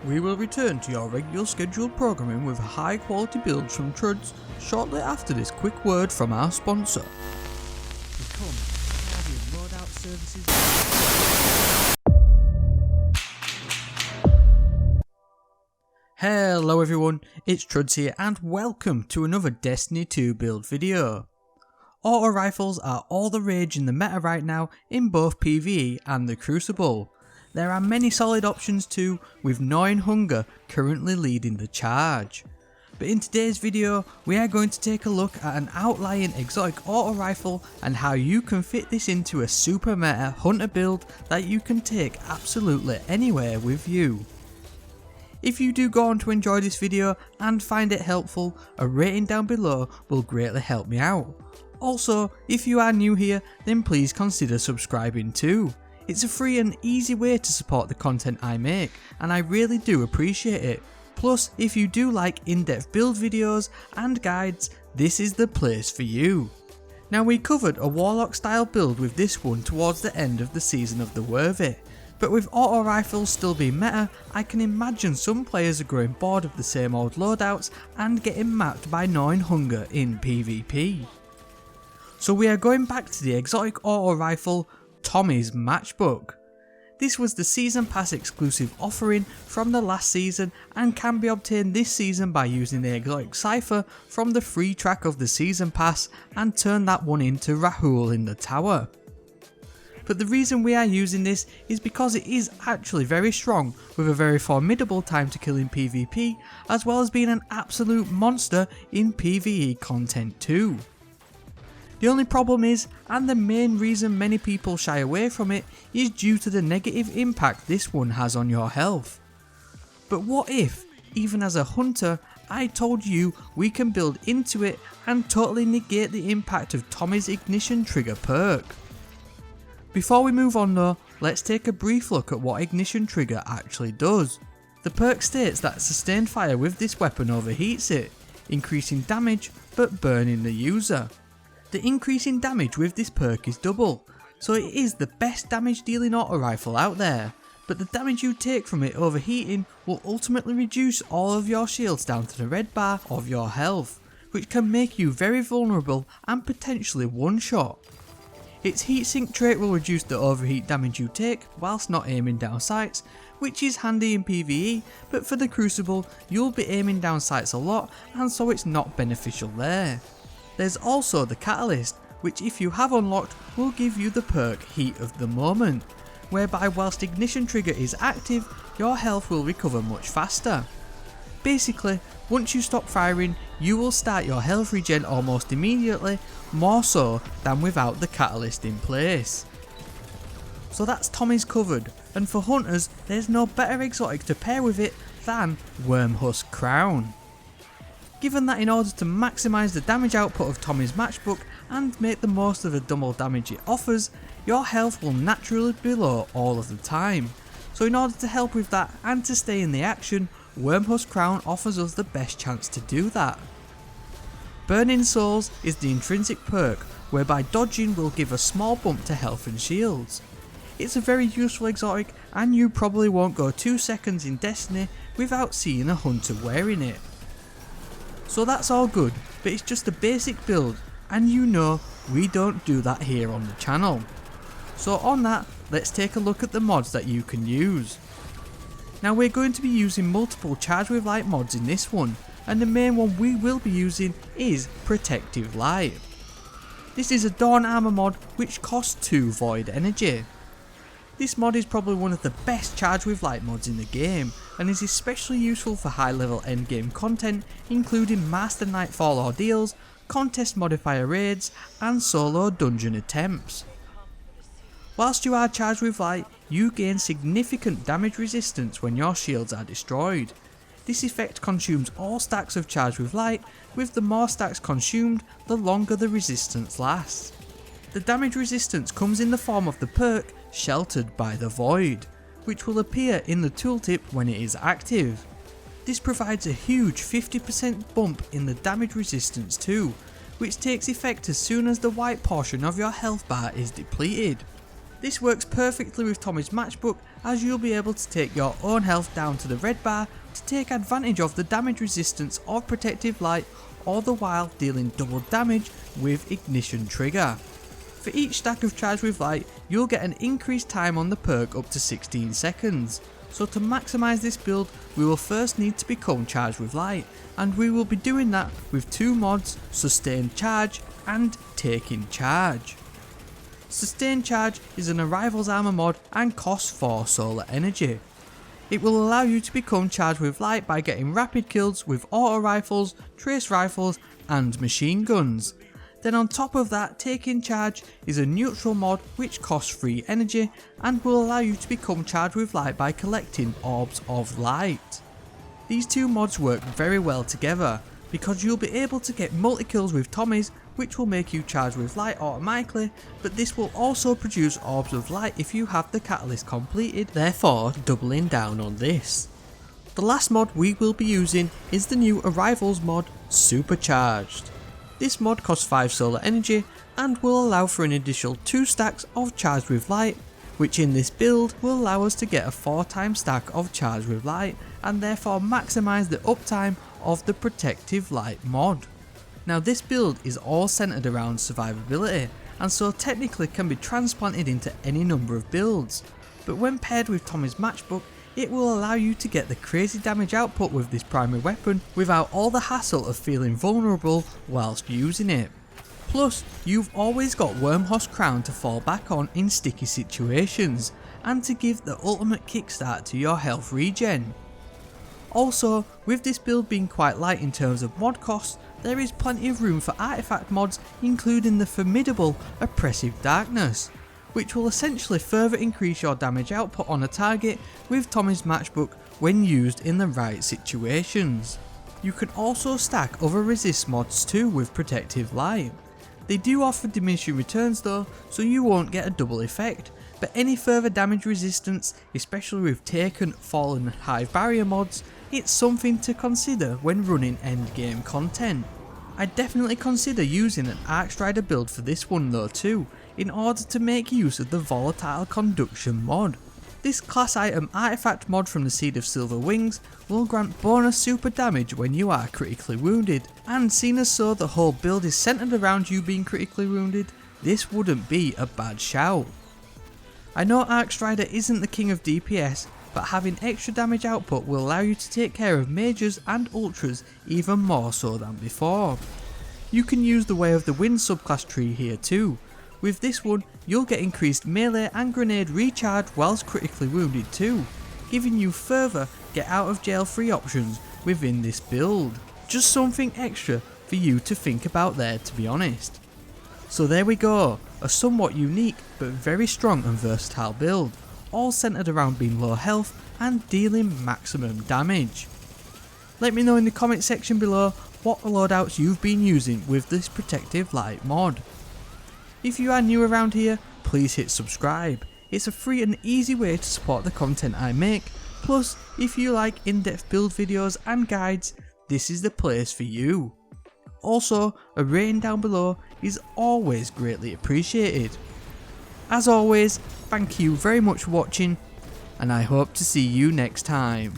We will return to your regular scheduled programming with high quality builds from Truds shortly after this quick word from our sponsor. Become loadout services. Hello everyone, it's Truds here and welcome to another Destiny 2 build video. Auto rifles are all the rage in the meta right now in both PvE and the Crucible. There are many solid options too, with Gnawing Hunger currently leading the charge. But in today's video, we are going to take a look at an outlying exotic auto rifle and how you can fit this into a super meta hunter build that you can take absolutely anywhere with you. If you do go on to enjoy this video and find it helpful, a rating down below will greatly help me out. Also, if you are new here, then please consider subscribing too. It's a free and easy way to support the content I make, and I really do appreciate it. Plus, if you do like in-depth build videos and guides, this is the place for you. Now, we covered a Warlock style build with this one towards the end of the season of the Worthy, but with auto rifles still being meta, I can imagine some players are growing bored of the same old loadouts and getting mapped by Gnawing Hunger in PvP. So we are going back to the exotic auto rifle, Tommy's Matchbook. This was the season pass exclusive offering from the last season and can be obtained this season by using the exotic cipher from the free track of the season pass and turn that one into Rahul in the tower. But the reason we are using this is because it is actually very strong with a very formidable time to kill in PvP, as well as being an absolute monster in PvE content too. The only problem is, and the main reason many people shy away from it, is due to the negative impact this one has on your health. But what if, even as a hunter, I told you we can build into it and totally negate the impact of Tommy's ignition trigger perk? Before we move on though, let's take a brief look at what ignition trigger actually does. The perk states that sustained fire with this weapon overheats it, increasing damage but burning the user. The increase in damage with this perk is double, so it is the best damage dealing auto rifle out there, but the damage you take from it overheating will ultimately reduce all of your shields down to the red bar of your health, which can make you very vulnerable and potentially one shot. Its heatsink trait will reduce the overheat damage you take whilst not aiming down sights, which is handy in PvE, but for the Crucible you'll be aiming down sights a lot and so it's not beneficial there. There's also the Catalyst, which if you have unlocked will give you the perk Heat of the Moment, whereby whilst ignition trigger is active, your health will recover much faster. Basically, once you stop firing, you will start your health regen almost immediately, more so than without the Catalyst in place. So that's Tommy's covered, and for hunters there's no better exotic to pair with it than Wormhusk Crown. Given that in order to maximise the damage output of Tommy's Matchbook and make the most of the double damage it offers, your health will naturally be low all of the time. So in order to help with that and to stay in the action, Wormhusk Crown offers us the best chance to do that. Burning Souls is the intrinsic perk whereby dodging will give a small bump to health and shields. It's a very useful exotic and you probably won't go 2 seconds in Destiny without seeing a hunter wearing it. So that's all good, but it's just a basic build and you know we don't do that here on the channel. So on that, let's take a look at the mods that you can use. Now we're going to be using multiple Charge with Light mods in this one, and the main one we will be using is Protective Light. This is a Dawn Armor mod which costs 2 Void Energy. This mod is probably one of the best Charge with Light mods in the game and is especially useful for high level endgame content including Master Nightfall ordeals, contest modifier raids and solo dungeon attempts. Whilst you are charged with light, you gain significant damage resistance when your shields are destroyed. This effect consumes all stacks of Charge with Light, with the more stacks consumed, the longer the resistance lasts. The damage resistance comes in the form of the perk Sheltered by the Void, which will appear in the tooltip when it is active. This provides a huge 50% bump in the damage resistance too, which takes effect as soon as the white portion of your health bar is depleted. This works perfectly with Tommy's Matchbook, as you'll be able to take your own health down to the red bar to take advantage of the damage resistance of Protective Light, all the while dealing double damage with Ignition Trigger. For each stack of Charged with Light, you'll get an increased time on the perk up to 16 seconds. So to maximise this build, we will first need to become Charged with Light, and we will be doing that with two mods, Sustained Charge and Taking Charge. Sustained Charge is an Arrival's Armour mod and costs 4 solar energy. It will allow you to become Charged with Light by getting rapid kills with auto rifles, trace rifles and machine guns. Then on top of that, Taking Charge is a neutral mod which costs 3 energy and will allow you to become Charged with Light by collecting Orbs of Light. These two mods work very well together because you'll be able to get multi-kills with Tommy's, which will make you Charged with Light automatically, but this will also produce Orbs of Light if you have the catalyst completed, therefore doubling down on this. The last mod we will be using is the new Arrivals mod, Supercharged. This mod costs 5 solar energy and will allow for an additional 2 stacks of Charged with Light, which in this build will allow us to get a 4-time stack of Charged with Light and therefore maximise the uptime of the Protective Light mod. Now this build is all centred around survivability and so technically can be transplanted into any number of builds, but when paired with Tommy's Matchbook, it will allow you to get the crazy damage output with this primary weapon without all the hassle of feeling vulnerable whilst using it. Plus, you've always got Wormhusk Crown to fall back on in sticky situations and to give the ultimate kickstart to your health regen. Also, with this build being quite light in terms of mod costs, there is plenty of room for artifact mods, including the formidable Oppressive Darkness, which will essentially further increase your damage output on a target with Tommy's Matchbook when used in the right situations. You can also stack other resist mods too with Protective Light. They do offer diminishing returns though, so you won't get a double effect, but any further damage resistance, especially with Taken, Fallen and Hive Barrier mods, it's something to consider when running endgame content. I'd definitely consider using an Arcstrider build for this one though too, in order to make use of the Volatile Conduction Mod. This class item artifact mod from the Seed of Silver Wings will grant bonus super damage when you are critically wounded, and seeing as so the whole build is centred around you being critically wounded, this wouldn't be a bad shout. I know Arcstrider isn't the king of DPS, but having extra damage output will allow you to take care of mages and ultras even more so than before. You can use the Way of the Wind subclass tree here too. With this one, you'll get increased melee and grenade recharge whilst critically wounded too, giving you further get out of jail free options within this build. Just something extra for you to think about there, to be honest. So there we go, a somewhat unique but very strong and versatile build, all centred around being low health and dealing maximum damage. Let me know in the comment section below what loadouts you've been using with this Protective Light mod. If you are new around here, please hit subscribe. It's a free and easy way to support the content I make. Plus, if you like in-depth build videos and guides, this is the place for you. Also, a rating down below is always greatly appreciated. As always, thank you very much for watching, and I hope to see you next time.